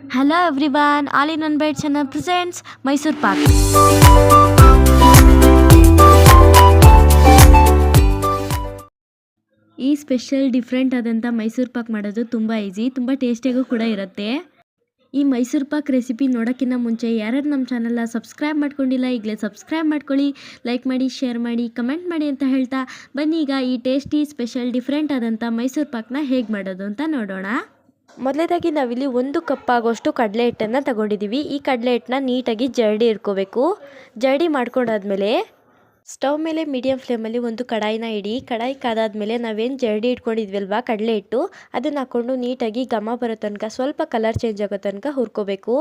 Hello everyone, All in One Bite channel presents Mysore Pak. ಈ special different ಆದಂಥ ಮೈಸೂರು ಪಾಕ್ ಮಾಡೋದು ತುಂಬ ಈಸಿ, ತುಂಬ ಟೇಸ್ಟಿಯಾಗೂ ಕೂಡ ಇರುತ್ತೆ. ಈ ಮೈಸೂರು ಪಾಕ್ ರೆಸಿಪಿ ನೋಡೋಕ್ಕಿಂತ ಮುಂಚೆ ಯಾರು ನಮ್ಮ ಚಾನಲ್ನ ಸಬ್ಸ್ಕ್ರೈಬ್ ಮಾಡ್ಕೊಂಡಿಲ್ಲ ಈಗಲೇ ಸಬ್ಸ್ಕ್ರೈಬ್ ಮಾಡ್ಕೊಳ್ಳಿ, ಲೈಕ್ ಮಾಡಿ, ಶೇರ್ ಮಾಡಿ, ಕಮೆಂಟ್ ಮಾಡಿ ಅಂತ ಹೇಳ್ತಾ ಬನ್ನಿ ಈಗ ಈ ಟೇಸ್ಟಿ ಸ್ಪೆಷಲ್ ಡಿಫ್ರೆಂಟ್ ಆದಂಥ ಮೈಸೂರು ಪಾಕ್ನ ಹೇಗೆ ಮಾಡೋದು ಅಂತ ನೋಡೋಣ. ಮೊದಲನೇದಾಗಿ ನಾವಿಲ್ಲಿ 1 ಕಪ್ ಆಗೋಷ್ಟು ಕಡಲೆ ಹಿಟ್ಟನ್ನು ತಗೊಂಡಿದ್ದೀವಿ. ಈ ಕಡಲೆ ಹಿಟ್ಟನ್ನ ನೀಟಾಗಿ ಜರಡಿ ಇಟ್ಕೋಬೇಕು. ಜರಡಿ ಮಾಡ್ಕೊಂಡಾದ್ಮೇಲೆ ಸ್ಟವ್ ಮೇಲೆ ಮೀಡಿಯಮ್ ಫ್ಲೇಮಲ್ಲಿ ಒಂದು ಕಡಾಯಿನ ಇಡಿ. ಕಡಾಯಿ ಕಾದಾದ್ಮೇಲೆ ನಾವೇನು ಜರಡಿ ಇಟ್ಕೊಂಡಿದ್ವಲ್ವ ಕಡಲೆ ಹಿಟ್ಟು, ಅದನ್ನು ಹಾಕ್ಕೊಂಡು ನೀಟಾಗಿ ಘಮ ಬರೋ ತನಕ, ಸ್ವಲ್ಪ ಕಲರ್ ಚೇಂಜ್ ಆಗೋ ತನಕ ಹುರ್ಕೋಬೇಕು.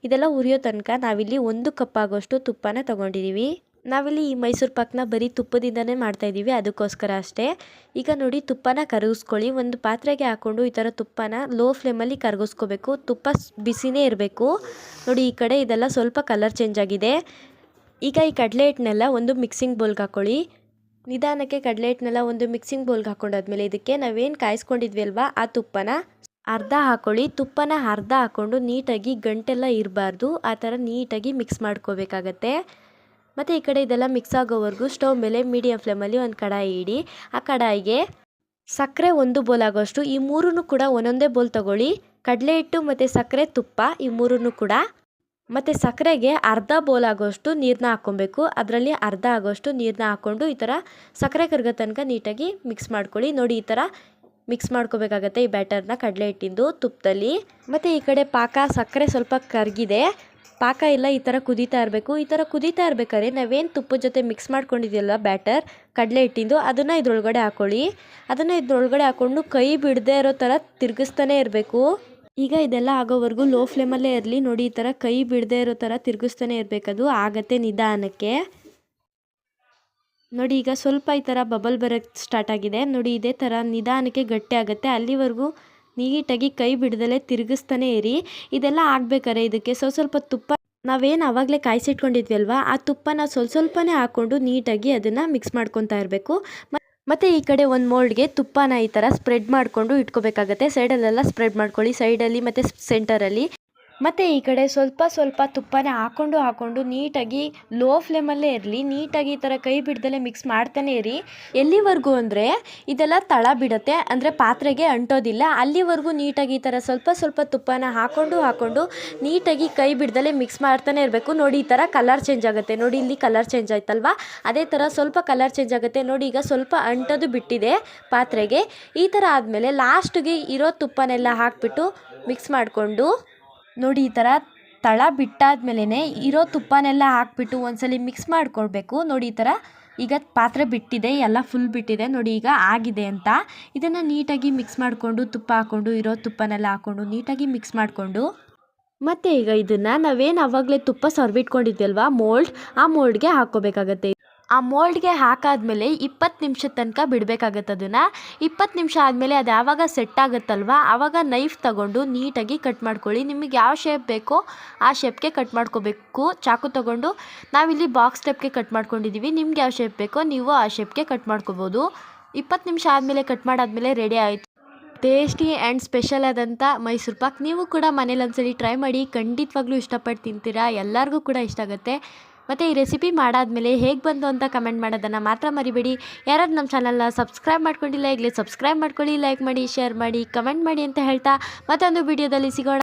ಇದೆಲ್ಲ ಹುರಿಯೋ ತನಕ ನಾವಿಲ್ಲಿ 1 ಕಪ್ ಆಗೋಷ್ಟು ತುಪ್ಪನ ತಗೊಂಡಿದ್ದೀವಿ. ನಾವಿಲ್ಲಿ ಈ ಮೈಸೂರು ಪಾಕ್ನ ಬರೀ ತುಪ್ಪದಿಂದನೇ ಮಾಡ್ತಾಯಿದ್ದೀವಿ, ಅದಕ್ಕೋಸ್ಕರ ಅಷ್ಟೇ. ಈಗ ನೋಡಿ, ತುಪ್ಪನ ಕರಗಿಸ್ಕೊಳ್ಳಿ. ಒಂದು ಪಾತ್ರೆಗೆ ಹಾಕ್ಕೊಂಡು ಈ ಥರ ತುಪ್ಪನ ಲೋ ಫ್ಲೇಮಲ್ಲಿ ಕರಗಿಸ್ಕೋಬೇಕು. ತುಪ್ಪ ಬಿಸಿನೇ ಇರಬೇಕು. ನೋಡಿ, ಈ ಕಡೆ ಇದೆಲ್ಲ ಸ್ವಲ್ಪ ಕಲರ್ ಚೇಂಜ್ ಆಗಿದೆ. ಈಗ ಈ ಕಡಲೆ ಹಿಟ್ಟನ್ನೆಲ್ಲ ಒಂದು ಮಿಕ್ಸಿಂಗ್ ಬೌಲ್ಗೆ ಹಾಕ್ಕೊಳ್ಳಿ. ನಿಧಾನಕ್ಕೆ ಕಡಲೆ ಹಿಟ್ಟನ್ನೆಲ್ಲ ಒಂದು ಮಿಕ್ಸಿಂಗ್ ಬೌಲ್ಗೆ ಹಾಕ್ಕೊಂಡಾದ್ಮೇಲೆ ಇದಕ್ಕೆ ನಾವೇನು ಕಾಯಿಸ್ಕೊಂಡಿದ್ವಿ ಅಲ್ವಾ ಆ ತುಪ್ಪನ ಅರ್ಧ ಹಾಕ್ಕೊಳ್ಳಿ. ತುಪ್ಪನ ಅರ್ಧ ಹಾಕ್ಕೊಂಡು ನೀಟಾಗಿ ಗಂಟೆಲ್ಲ ಇರಬಾರ್ದು, ಆ ಥರ ನೀಟಾಗಿ ಮಿಕ್ಸ್ ಮಾಡ್ಕೋಬೇಕಾಗತ್ತೆ. ಮತ್ತು ಈ ಕಡೆ ಇದೆಲ್ಲ ಮಿಕ್ಸ್ ಆಗೋವರೆಗೂ ಸ್ಟವ್ ಮೇಲೆ ಮೀಡಿಯಮ್ ಫ್ಲೇಮಲ್ಲಿ ಒಂದು ಕಡಾಯಿ ಇಡಿ. ಆ ಕಡಾಯಿಗೆ ಸಕ್ಕರೆ 1 ಬೋಲ್ ಆಗೋಷ್ಟು, ಈ ಮೂರನ್ನು ಕೂಡ ಒಂದೊಂದೇ ಬೋಲ್ ತಗೊಳ್ಳಿ. ಕಡಲೆ ಹಿಟ್ಟು ಮತ್ತು ಸಕ್ಕರೆ, ತುಪ್ಪ ಈ ಮೂರನ್ನು ಕೂಡ, ಮತ್ತು ಸಕ್ಕರೆಗೆ ಅರ್ಧ ಬೋಲ್ ಆಗೋಷ್ಟು ನೀರನ್ನ ಹಾಕ್ಕೊಬೇಕು. ಅದರಲ್ಲಿ ಅರ್ಧ ಆಗೋಷ್ಟು ನೀರನ್ನ ಹಾಕ್ಕೊಂಡು ಈ ಥರ ಸಕ್ಕರೆ ಕರಗೋ ತನಕ ನೀಟಾಗಿ ಮಿಕ್ಸ್ ಮಾಡ್ಕೊಳ್ಳಿ. ನೋಡಿ, ಈ ಥರ ಮಿಕ್ಸ್ ಮಾಡ್ಕೋಬೇಕಾಗತ್ತೆ ಈ ಬ್ಯಾಟರ್ನ ಕಡಲೆ ಹಿಟ್ಟಿಂದು ತುಪ್ಪದಲ್ಲಿ. ಮತ್ತು ಈ ಕಡೆ ಪಾಕ ಸಕ್ಕರೆ ಸ್ವಲ್ಪ ಕರಗಿದೆ, ಪಾಕ ಎಲ್ಲ ಈ ಥರ ಕುದೀತಾ ಇರಬೇಕು. ಈ ಥರ ಕುದೀತಾ ಇರ್ಬೇಕಾದ್ರೆ ನಾವೇನು ತುಪ್ಪದ ಜೊತೆ ಮಿಕ್ಸ್ ಮಾಡ್ಕೊಂಡಿದ್ದೀವಲ್ಲ ಬ್ಯಾಟರ್ ಕಡಲೆ ಹಿಟ್ಟಿಂದು, ಅದನ್ನು ಇದ್ರೊಳಗಡೆ ಹಾಕ್ಕೊಳ್ಳಿ. ಅದನ್ನು ಇದ್ರೊಳಗಡೆ ಹಾಕ್ಕೊಂಡು ಕೈ ಬಿಡದೇ ಇರೋ ಥರ ತಿರುಗಿಸ್ತಾನೆ ಇರಬೇಕು. ಈಗ ಇದೆಲ್ಲ ಆಗೋವರೆಗೂ ಲೋ ಫ್ಲೇಮಲ್ಲೇ ಇರಲಿ. ನೋಡಿ, ಈ ಥರ ಕೈ ಬಿಡದೇ ಇರೋ ಥರ ತಿರುಗಿಸ್ತಾನೆ ಇರಬೇಕದು, ಆಗತ್ತೆ ನಿಧಾನಕ್ಕೆ. ನೋಡಿ, ಈಗ ಸ್ವಲ್ಪ ಈ ಥರ ಬಬಲ್ ಬರೋಕ್ಕೆ ಸ್ಟಾರ್ಟ್ ಆಗಿದೆ. ನೋಡಿ, ಇದೇ ಥರ ನಿಧಾನಕ್ಕೆ ಗಟ್ಟಿ ಆಗುತ್ತೆ. ಅಲ್ಲಿವರೆಗೂ ನೀಟಾಗಿ ಕೈ ಬಿಡದಲ್ಲೇ ತಿರುಗಿಸ್ತಾನೆ ಇರಿ. ಇದೆಲ್ಲ ಆಗಬೇಕಾದ್ರೆ ಇದಕ್ಕೆ ಸ್ವಲ್ಪ ತುಪ್ಪ ನಾವೇನು ಆವಾಗಲೇ ಕಾಯಿಸಿಟ್ಕೊಂಡಿದ್ವಿ ಅಲ್ವಾ ಆ ತುಪ್ಪನ ಸ್ವಲ್ಪನೇ ಹಾಕ್ಕೊಂಡು ನೀಟಾಗಿ ಅದನ್ನು ಮಿಕ್ಸ್ ಮಾಡ್ಕೊತಾ ಇರಬೇಕು. ಮತ್ತು ಈ ಕಡೆ ಒಂದು ಮೋಲ್ಡ್ಗೆ ತುಪ್ಪನ ಈ ಥರ ಸ್ಪ್ರೆಡ್ ಮಾಡಿಕೊಂಡು ಇಟ್ಕೋಬೇಕಾಗತ್ತೆ. ಸೈಡಲ್ಲೆಲ್ಲ ಸ್ಪ್ರೆಡ್ ಮಾಡ್ಕೊಳ್ಳಿ, ಸೈಡಲ್ಲಿ ಮತ್ತು ಸೆಂಟರಲ್ಲಿ. ಮತ್ತು ಈ ಕಡೆ ಸ್ವಲ್ಪ ತುಪ್ಪನ ಹಾಕ್ಕೊಂಡು ನೀಟಾಗಿ ಲೋ ಫ್ಲೇಮಲ್ಲೇ ಇರಲಿ. ನೀಟಾಗಿ ಈ ಥರ ಕೈ ಬಿಡ್ದಲ್ಲೇ ಮಿಕ್ಸ್ ಮಾಡ್ತಾನೆ ಇರಿ. ಎಲ್ಲಿವರೆಗೂ ಅಂದರೆ ಇದೆಲ್ಲ ತಳ ಬಿಡುತ್ತೆ, ಅಂದರೆ ಪಾತ್ರೆಗೆ ಅಂಟೋದಿಲ್ಲ, ಅಲ್ಲಿವರೆಗೂ ನೀಟಾಗಿ ಈ ಥರ ಸ್ವಲ್ಪ ತುಪ್ಪನ ಹಾಕ್ಕೊಂಡು ನೀಟಾಗಿ ಕೈ ಬಿಡ್ದಲ್ಲೇ ಮಿಕ್ಸ್ ಮಾಡ್ತಾನೆ ಇರಬೇಕು. ನೋಡಿ, ಈ ಥರ ಕಲರ್ ಚೇಂಜ್ ಆಗುತ್ತೆ. ನೋಡಿ, ಇಲ್ಲಿ ಕಲರ್ ಚೇಂಜ್ ಆಯ್ತಲ್ವಾ, ಅದೇ ಥರ ಸ್ವಲ್ಪ ಕಲರ್ ಚೇಂಜ್ ಆಗುತ್ತೆ. ನೋಡಿ, ಈಗ ಸ್ವಲ್ಪ ಅಂಟೋದು ಬಿಟ್ಟಿದೆ ಪಾತ್ರೆಗೆ. ಈ ಥರ ಆದಮೇಲೆ ಲಾಸ್ಟಿಗೆ ಇರೋ ತುಪ್ಪನೆಲ್ಲ ಹಾಕಿಬಿಟ್ಟು ಮಿಕ್ಸ್ ಮಾಡಿಕೊಂಡು ನೋಡಿ, ಈ ಥರ ತಳ ಬಿಟ್ಟಾದ್ಮೇಲೆ ಇರೋ ತುಪ್ಪನೆಲ್ಲ ಹಾಕ್ಬಿಟ್ಟು ಒಂದ್ಸಲಿ ಮಿಕ್ಸ್ ಮಾಡ್ಕೊಳ್ಬೇಕು. ನೋಡಿ, ಈ ಥರ ಈಗ ಪಾತ್ರೆ ಬಿಟ್ಟಿದೆ, ಎಲ್ಲ ಫುಲ್ ಬಿಟ್ಟಿದೆ. ನೋಡಿ, ಈಗ ಆಗಿದೆ ಅಂತ. ಇದನ್ನು ನೀಟಾಗಿ ಮಿಕ್ಸ್ ಮಾಡಿಕೊಂಡು ತುಪ್ಪ ಹಾಕ್ಕೊಂಡು ಇರೋ ತುಪ್ಪನೆಲ್ಲ ಹಾಕ್ಕೊಂಡು ನೀಟಾಗಿ ಮಿಕ್ಸ್ ಮಾಡಿಕೊಂಡು ಮತ್ತು ಈಗ ಇದನ್ನು ನಾವೇನು ಆವಾಗಲೇ ತುಪ್ಪ ಸರ್ವಿಟ್ಕೊಂಡಿದ್ವಲ್ವ ಮೋಲ್ಡ್, ಆ ಮೋಲ್ಡ್ಗೆ ಹಾಕ್ಕೋಬೇಕಾಗತ್ತೆ. ಆ ಮೋಲ್ಡ್ಗೆ ಹಾಕಾದ್ಮೇಲೆ 20 ನಿಮಿಷದ ತನಕ ಬಿಡಬೇಕಾಗತ್ತೆ. ಅದನ್ನು 20 ನಿಮಿಷ ಆದಮೇಲೆ ಅದು ಯಾವಾಗ ಸೆಟ್ ಆಗುತ್ತಲ್ವ ಆವಾಗ ನೈಫ್ ತಗೊಂಡು ನೀಟಾಗಿ ಕಟ್ ಮಾಡ್ಕೊಳ್ಳಿ. ನಿಮಗೆ ಯಾವ ಶೇಪ್ ಬೇಕೋ ಆ ಶೇಪ್ಗೆ ಕಟ್ ಮಾಡ್ಕೋಬೇಕು. ಚಾಕು ತಗೊಂಡು ನಾವಿಲ್ಲಿ ಬಾಕ್ಸ್ ಟೈಪ್ಗೆ ಕಟ್ ಮಾಡ್ಕೊಂಡಿದ್ದೀವಿ. ನಿಮ್ಗೆ ಯಾವ ಶೇಪ್ ಬೇಕೋ ನೀವು ಆ ಶೇಪ್ಗೆ ಕಟ್ ಮಾಡ್ಕೋಬೋದು. 20 ನಿಮಿಷ ಆದಮೇಲೆ ಕಟ್ ಮಾಡಾದ್ಮೇಲೆ ರೆಡಿ ಆಯಿತು ಟೇಸ್ಟಿ ಆ್ಯಂಡ್ ಸ್ಪೆಷಲ್ ಆದಂಥ ಮೈಸೂರು ಪಾಕ್. ನೀವು ಕೂಡ ಮನೇಲಿ ಒಂದ್ಸಲಿ ಟ್ರೈ ಮಾಡಿ, ಖಂಡಿತವಾಗ್ಲೂ ಇಷ್ಟಪಟ್ಟು ತಿಂತೀರಾ, ಎಲ್ಲರಿಗೂ ಕೂಡ ಇಷ್ಟ ಆಗುತ್ತೆ. ಮತ್ತು ಈ ರೆಸಿಪಿ ಮಾಡಾದ್ಮೇಲೆ ಹೇಗೆ ಬಂತು ಅಂತ ಕಮೆಂಟ್ ಮಾಡೋದನ್ನು ಮಾತ್ರ ಮರಿಬೇಡಿ. ಯಾರು ನಮ್ಮ ಚಾನಲ್ನ ಸಬ್ಸ್ಕ್ರೈಬ್ ಮಾಡ್ಕೊಂಡಿಲ್ಲ ಈಗಲೇ ಸಬ್ಸ್ಕ್ರೈಬ್ ಮಾಡ್ಕೊಳ್ಳಿ, ಲೈಕ್ ಮಾಡಿ, ಶೇರ್ ಮಾಡಿ, ಕಮೆಂಟ್ ಮಾಡಿ ಅಂತ ಹೇಳ್ತಾ ಮತ್ತೊಂದು ವಿಡಿಯೋದಲ್ಲಿ ಸಿಗೋಣ.